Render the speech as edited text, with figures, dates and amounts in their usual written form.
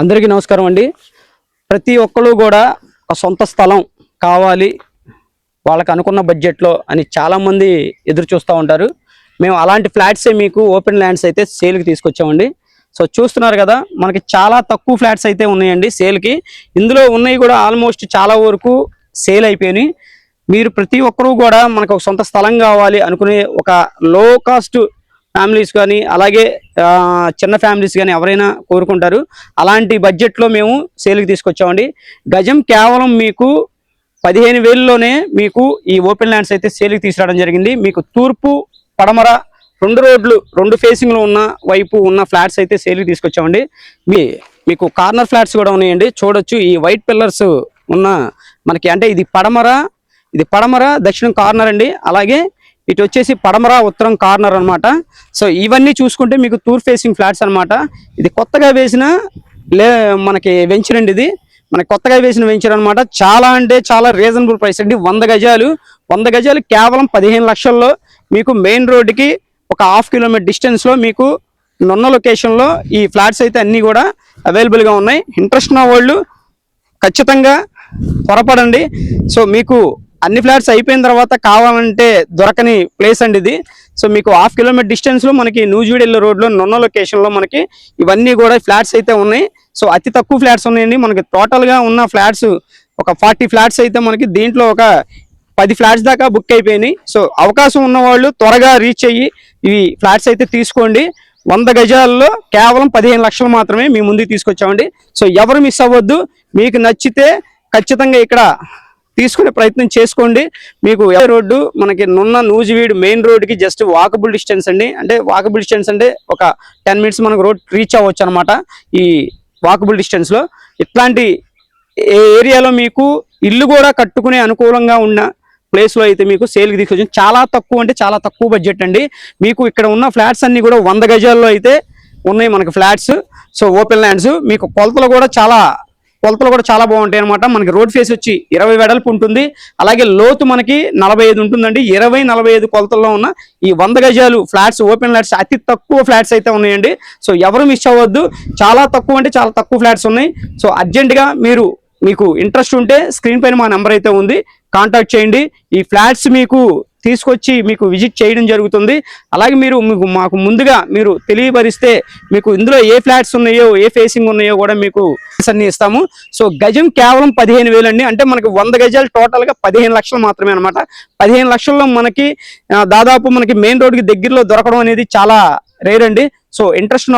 అందరికీ నమస్కారం అండి. ప్రతి ఒక్కరు కూడా ఒక సొంత స్థలం కావాలి వాళ్ళకి అనుకున్న బడ్జెట్లో అని చాలామంది ఎదురు చూస్తూ ఉంటారు. మేము అలాంటి ఫ్లాట్సే మీకు ఓపెన్ ల్యాండ్స్ అయితే సేల్కి తీసుకొచ్చామండి. సో చూస్తున్నారు కదా, మనకి చాలా తక్కువ ఫ్లాట్స్ అయితే ఉన్నాయండి సేల్కి. ఇందులో ఉన్నాయి కూడా ఆల్మోస్ట్ చాలా వరకు సేల్ అయిపోయినాయి. మీరు ప్రతి ఒక్కరూ కూడా మనకు ఒక సొంత స్థలం కావాలి అనుకునే ఒక లో కాస్ట్ ఫ్యామిలీస్ కానీ అలాగే చిన్న ఫ్యామిలీస్ కానీ ఎవరైనా కోరుకుంటారు. అలాంటి బడ్జెట్లో మేము సేల్కి తీసుకొచ్చామండి. గజం కేవలం మీకు 15,000లోనే మీకు ఈ ఓపెన్ ల్యాండ్స్ అయితే సేల్కి తీసుకురావడం జరిగింది. మీకు తూర్పు పడమర 2 రోడ్లు 2 ఫేసింగ్లో ఉన్న వైపు ఉన్న ఫ్లాట్స్ అయితే సేల్కి తీసుకొచ్చామండి. మీకు కార్నర్ ఫ్లాట్స్ కూడా ఉన్నాయండి. చూడొచ్చు ఈ వైట్ పిల్లర్స్ ఉన్న మనకి, అంటే ఇది పడమర దక్షిణం కార్నర్ అండి. అలాగే ఇటు వచ్చేసి పడమర ఉత్తరం కార్నర్ అనమాట. సో ఇవన్నీ చూసుకుంటే మీకు తూర్పు ఫేసింగ్ ఫ్లాట్స్ అనమాట. ఇది కొత్తగా వేసిన మనకి వెంచర్ అండి. ఇది మనకి కొత్తగా వేసిన వెంచర్ అనమాట. చాలా అంటే చాలా రీజనబుల్ ప్రైస్ అండి. 100 గజాలు కేవలం 15 లక్షల్లో మీకు మెయిన్ రోడ్డుకి ఒక ½ కిలోమీటర్ డిస్టెన్స్లో మీకు నున్న లొకేషన్లో ఈ ఫ్లాట్స్ అయితే అన్నీ కూడా అవైలబుల్గా ఉన్నాయి. ఇంట్రెస్ట్ ఉన్న వాళ్ళు ఖచ్చితంగా త్వరపడండి. సో మీకు అన్ని ఫ్లాట్స్ అయిపోయిన తర్వాత కావాలంటే దొరకని ప్లేస్ అండి ఇది. సో మీకు ½ కిలోమీటర్ డిస్టెన్స్లో మనకి నూజివీడు రోడ్లో నున్న లొకేషన్లో మనకి ఇవన్నీ కూడా ఫ్లాట్స్ అయితే ఉన్నాయి. సో అతి తక్కువ ఫ్లాట్స్ ఉన్నాయండి. మనకి టోటల్గా ఉన్న ఫ్లాట్స్ ఒక 40 ఫ్లాట్స్ అయితే మనకి దీంట్లో ఒక 10 ఫ్లాట్స్ దాకా బుక్ అయిపోయినాయి. సో అవకాశం ఉన్న వాళ్ళు త్వరగా రీచ్ అయ్యి ఈ ఫ్లాట్స్ అయితే తీసుకోండి. 100 గజాల్లో కేవలం 15 లక్షలు మాత్రమే మీ ముందుకు తీసుకొచ్చామండి. సో ఎవరు మిస్ అవ్వద్దు. మీకు నచ్చితే ఖచ్చితంగా ఇక్కడ తీసుకునే ప్రయత్నం చేసుకోండి. మీకు రోడ్డు మనకి నున్న నూజివీడు మెయిన్ రోడ్డుకి జస్ట్ వాకబుల్ డిస్టెన్స్ అండి. అంటే వాకబుల్ డిస్టెన్స్ అంటే ఒక 10 మినిట్స్ మనకు రోడ్ రీచ్ అవ్వచ్చు అనమాట. ఈ వాకబుల్ డిస్టెన్స్లో ఇట్లాంటి ఏరియాలో మీకు ఇల్లు కూడా కట్టుకునే అనుకూలంగా ఉన్న ప్లేస్లో అయితే మీకు సేల్కి తీసుకొచ్చింది. చాలా తక్కువ అంటే చాలా తక్కువ బడ్జెట్ అండి. మీకు ఇక్కడ ఉన్న ఫ్లాట్స్ అన్నీ కూడా 100 గజాల్లో అయితే ఉన్నాయి మనకి ఫ్లాట్స్. సో ఓపెన్ ల్యాండ్స్ మీకు కొలతలు కూడా చాలా బాగుంటాయి అనమాట. మనకి రోడ్ ఫేస్ వచ్చి 20 వెడల్పు ఉంటుంది. అలాగే లోతు మనకి 45 ఉంటుందండి. 20-45 కొలతల్లో ఉన్న ఈ 100 గజాలు ఫ్లాట్స్ ఓపెన్ ఫ్లాట్స్ అతి తక్కువ ఫ్లాట్స్ అయితే ఉన్నాయండి. సో ఎవరు మిస్ అవ్వద్దు. చాలా తక్కువ అంటే చాలా తక్కువ ఫ్లాట్స్ ఉన్నాయి. సో అర్జెంటుగా మీకు ఇంట్రెస్ట్ ఉంటే స్క్రీన్ పైన మా నెంబర్ అయితే ఉంది, కాంటాక్ట్ చేయండి. ఈ ఫ్లాట్స్ మీకు తీసుకొచ్చి మీకు విజిట్ చేయడం జరుగుతుంది. అలాగే మాకు ముందుగా మీరు తెలియపరిస్తే మీకు ఇందులో ఏ ఫ్లాట్స్ ఉన్నాయో ఏ ఫేసింగ్ ఉన్నాయో కూడా మీకు అన్ని ఇస్తాము. సో గజం కేవలం 15,000 అండి. అంటే మనకి 100 గజాలు టోటల్గా 15 లక్షలు మాత్రమే అనమాట. 15 లక్షల్లో మనకి దాదాపు మనకి మెయిన్ రోడ్కి దగ్గరలో దొరకడం అనేది చాలా రేర్ అండి. So interest